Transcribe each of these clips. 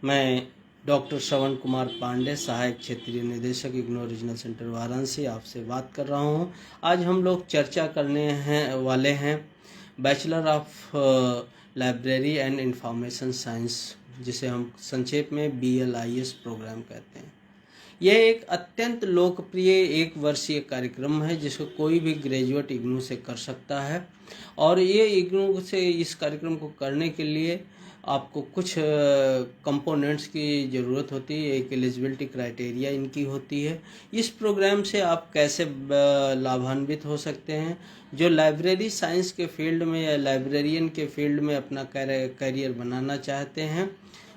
मैं डॉक्टर श्रवण कुमार पांडे, सहायक क्षेत्रीय निदेशक इग्नू रीजनल सेंटर वाराणसी, आपसे बात कर रहा हूं। आज हम लोग चर्चा करने वाले हैं bachelor of library and information science, जिसे हम संक्षेप में BLIS प्रोग्राम कहते हैं। यह एक अत्यंत लोकप्रिय एक वर्षीय कार्यक्रम है जिसको कोई भी ग्रेजुएट इग्नू से कर सकता है। और ये इग्नू से इस कार्यक्रम को करने के लिए आपको कुछ कंपोनेंट्स की ज़रूरत होती है। एक एलिजिबिलिटी क्राइटेरिया इनकी होती है। इस प्रोग्राम से आप कैसे लाभान्वित हो सकते हैं? जो लाइब्रेरी साइंस के फील्ड में या लाइब्रेरियन के फील्ड में अपना करियर बनाना चाहते हैं,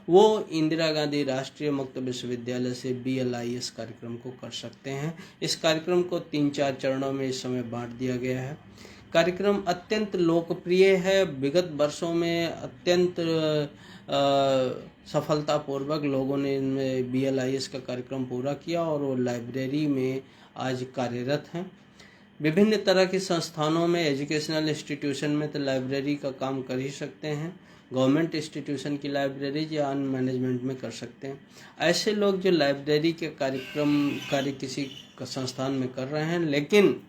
वो इंदिरा गांधी राष्ट्रीय मुक्त विश्वविद्यालय से BLIS कार्यक्रम को कर सकते हैं। इस कार्यक्रम को 3-4 चरणों में इस समय बांट दिया गया है। कार्यक्रम अत्यंत लोकप्रिय है। विगत वर्षों में अत्यंत सफलतापूर्वक लोगों ने इनमें BLIS का कार्यक्रम पूरा किया और वो लाइब्रेरी में आज कार्यरत हैं। विभिन्न तरह के संस्थानों में, एजुकेशनल इंस्टीट्यूशन में तो लाइब्रेरी का काम कर ही सकते हैं। गवर्नमेंट इंस्टीट्यूशन की लाइब्रेरी या अन्य मैनेजमेंट में कर सकते हैं। ऐसे लोग जो लाइब्रेरी के कार्य किसी संस्थान में कर रहे हैं लेकिन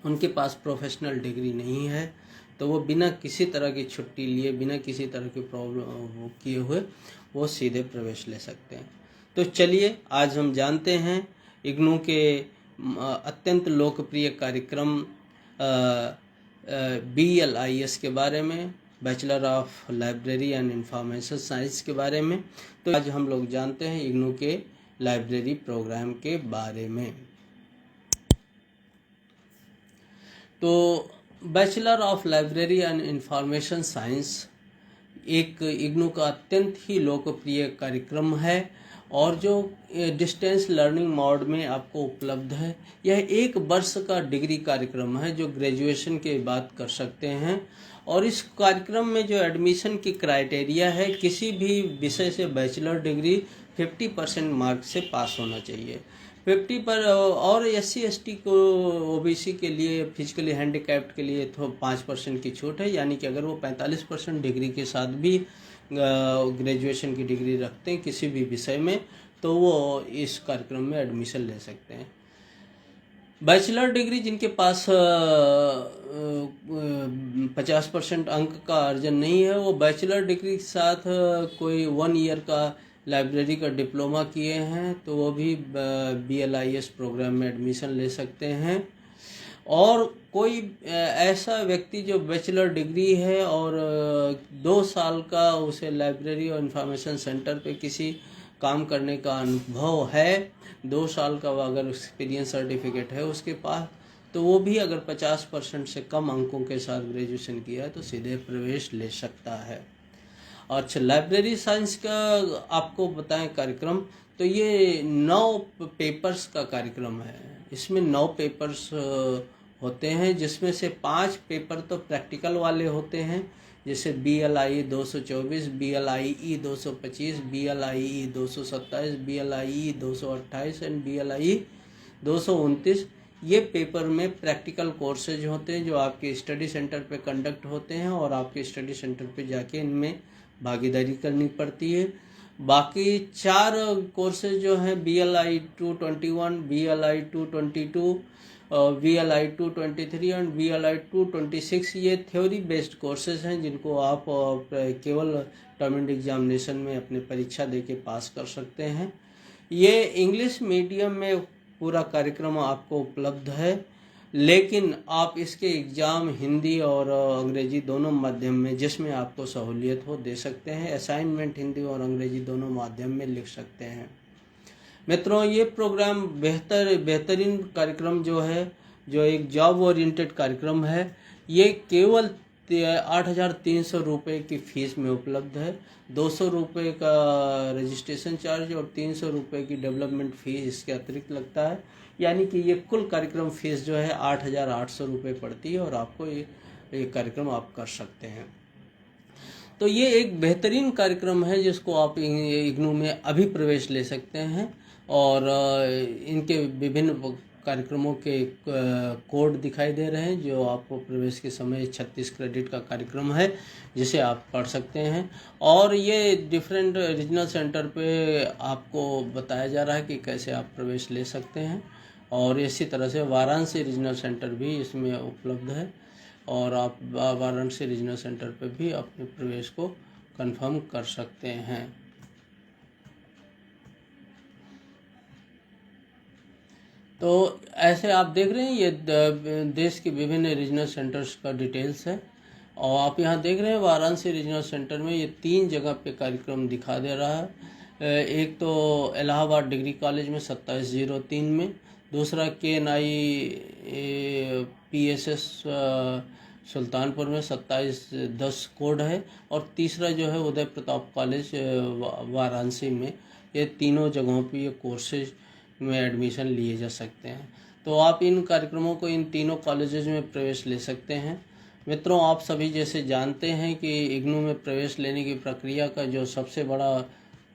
उनके पास प्रोफेशनल डिग्री नहीं है, तो वो बिना किसी तरह की छुट्टी लिए, बिना किसी तरह की प्रॉब्लम किए हुए वो सीधे प्रवेश ले सकते हैं। तो चलिए आज हम जानते हैं इग्नू के अत्यंत लोकप्रिय कार्यक्रम BLIS के बारे में, bachelor of library and information science के बारे में। तो आज हम लोग जानते हैं इग्नू के लाइब्रेरी प्रोग्राम के बारे में। तो bachelor of library and information science एक इग्नू का अत्यंत ही लोकप्रिय कार्यक्रम है और जो डिस्टेंस लर्निंग मोड में आपको उपलब्ध है। यह 1 वर्ष का डिग्री कार्यक्रम है जो ग्रेजुएशन के बाद कर सकते हैं। और इस कार्यक्रम में जो एडमिशन की क्राइटेरिया है, किसी भी विषय से बैचलर डिग्री 50% मार्क्स से पास होना चाहिए। 50 पर और SC ST को, OBC के लिए, फिजिकली हैंडीकैप्ड के लिए तो 5% की छूट है। यानी कि अगर वो 45% डिग्री के साथ भी ग्रेजुएशन की डिग्री रखते हैं किसी भी विषय में, तो वो इस कार्यक्रम में एडमिशन ले सकते हैं। बैचलर डिग्री जिनके पास 50% अंक का अर्जन नहीं है, वो बैचलर डिग्री के साथ कोई 1 ईयर का लाइब्रेरी का डिप्लोमा किए हैं तो वो भी BLIS प्रोग्राम में एडमिशन ले सकते हैं। और कोई ऐसा व्यक्ति जो बैचलर डिग्री है और 2 साल का उसे लाइब्रेरी और इंफॉर्मेशन सेंटर पे किसी काम करने का अनुभव है, 2 साल का अगर एक्सपीरियंस सर्टिफिकेट है उसके पास, तो वो भी अगर 50% से कम अंकों के साथ ग्रेजुएशन किया है तो सीधे प्रवेश ले सकता है। अच्छा, लाइब्रेरी साइंस का आपको बताएं कार्यक्रम, तो ये 9 पेपर्स का कार्यक्रम है। इसमें 9 पेपर्स होते हैं जिसमें से 5 पेपर तो प्रैक्टिकल वाले होते हैं, जैसे BLIE 224, BLIE 225, BLIE 227, BLIE 228 and BLIE 229। ये पेपर में प्रैक्टिकल कोर्सेज होते हैं जो आपके स्टडी सेंटर पे कंडक्ट होते हैं और आपके स्टडी सेंटर पे जाके इनमें भागीदारी करनी पड़ती है। बाकी 4 कोर्सेज जो हैं BLI 221, BLI 222, BLI 223 और BLI 226, ये थ्योरी बेस्ड कोर्सेज हैं जिनको आप केवल टर्म एंड एग्जामिनेशन में अपने परीक्षा देके पास कर सकते हैं। ये इंग्लिश मीडियम में पूरा कार्यक्रम आपको उपलब्ध है, लेकिन आप इसके एग्ज़ाम हिंदी और अंग्रेजी दोनों माध्यम में, जिसमें आपको सहूलियत हो, दे सकते हैं। असाइनमेंट हिंदी और अंग्रेजी दोनों माध्यम में लिख सकते हैं। मित्रों, ये प्रोग्राम बेहतरीन कार्यक्रम जो है, जो एक जॉब ओरिएंटेड कार्यक्रम है, ये केवल 8,300 रुपये की फ़ीस में उपलब्ध है। 200 रुपये का रजिस्ट्रेशन चार्ज और 300 रुपये की डेवलपमेंट फ़ीस इसके अतिरिक्त लगता है। यानी कि ये कुल कार्यक्रम फ़ीस जो है 8,800 रुपये पड़ती है और आपको ये कार्यक्रम आप कर सकते हैं। तो ये एक बेहतरीन कार्यक्रम है जिसको आप इग्नू में अभी प्रवेश ले सकते हैं और इनके विभिन्न कार्यक्रमों के कोड दिखाई दे रहे हैं, जो आपको प्रवेश के समय 36 क्रेडिट का कार्यक्रम है जिसे आप पढ़ सकते हैं। और ये डिफरेंट रीजनल सेंटर पे आपको बताया जा रहा है कि कैसे आप प्रवेश ले सकते हैं। और इसी तरह से वाराणसी रीजनल सेंटर भी इसमें उपलब्ध है और आप वाराणसी रीजनल सेंटर पे भी अपने प्रवेश को कंफर्म कर सकते हैं। तो ऐसे आप देख रहे हैं ये देश के विभिन्न रीजनल सेंटर्स का डिटेल्स है। और आप यहाँ देख रहे हैं वाराणसी रीजनल सेंटर में ये 3 जगह पे कार्यक्रम दिखा दे रहा है। एक तो इलाहाबाद डिग्री कॉलेज में 2703 में, दूसरा KNI PSS सुल्तानपुर में 2710 कोड है, और तीसरा जो है उदय प्रताप कॉलेज वाराणसी में। ये तीनों जगहों पे ये कोर्सेज में एडमिशन लिए जा सकते हैं। तो आप इन कार्यक्रमों को इन तीनों कॉलेजेस में प्रवेश ले सकते हैं। मित्रों, आप सभी जैसे जानते हैं कि इग्नू में प्रवेश लेने की प्रक्रिया का जो सबसे बड़ा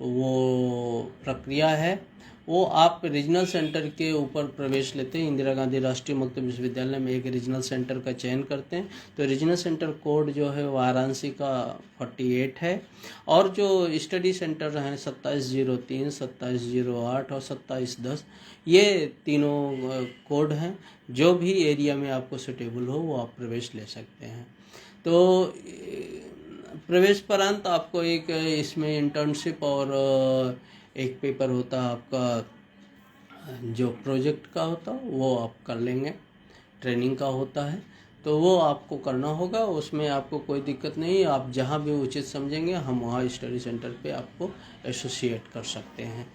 वो प्रक्रिया है वो आप रीजनल सेंटर के ऊपर प्रवेश लेते हैं। इंदिरा गांधी राष्ट्रीय मुक्त विश्वविद्यालय में एक रीजनल सेंटर का चयन करते हैं। तो रीजनल सेंटर कोड जो है वाराणसी का 48 है, और जो स्टडी सेंटर हैं 2703, 2708 और 2710, ये तीनों कोड हैं। जो भी एरिया में आपको सूटेबल हो वो आप प्रवेश ले सकते हैं। तो प्रवेश परांत आपको एक इसमें इंटर्नशिप और एक पेपर होता है आपका जो प्रोजेक्ट का होता है वो आप कर लेंगे, ट्रेनिंग का होता है तो वो आपको करना होगा। उसमें आपको कोई दिक्कत नहीं, आप जहाँ भी उचित समझेंगे हम वहाँ स्टडी सेंटर पे आपको एसोसिएट कर सकते हैं।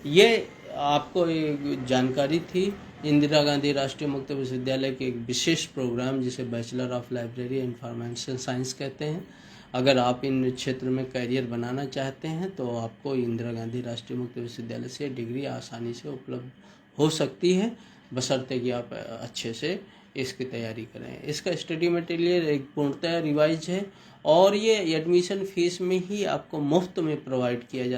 ये आपको एक जानकारी थी इंदिरा गांधी राष्ट्रीय मुक्त विश्वविद्यालय के एक विशेष प्रोग्राम जिसे bachelor of library and information science कहते हैं। अगर आप इन क्षेत्र में करियर बनाना चाहते हैं तो आपको इंदिरा गांधी राष्ट्रीय मुक्त विश्वविद्यालय से डिग्री आसानी से उपलब्ध हो सकती है, बशर्ते कि आप अच्छे से इसकी तैयारी करें। इसका स्टडी मटेरियल एक पूर्णतः रिवाइज है और ये एडमिशन फीस में ही आपको मुफ्त में प्रोवाइड किया जाता है।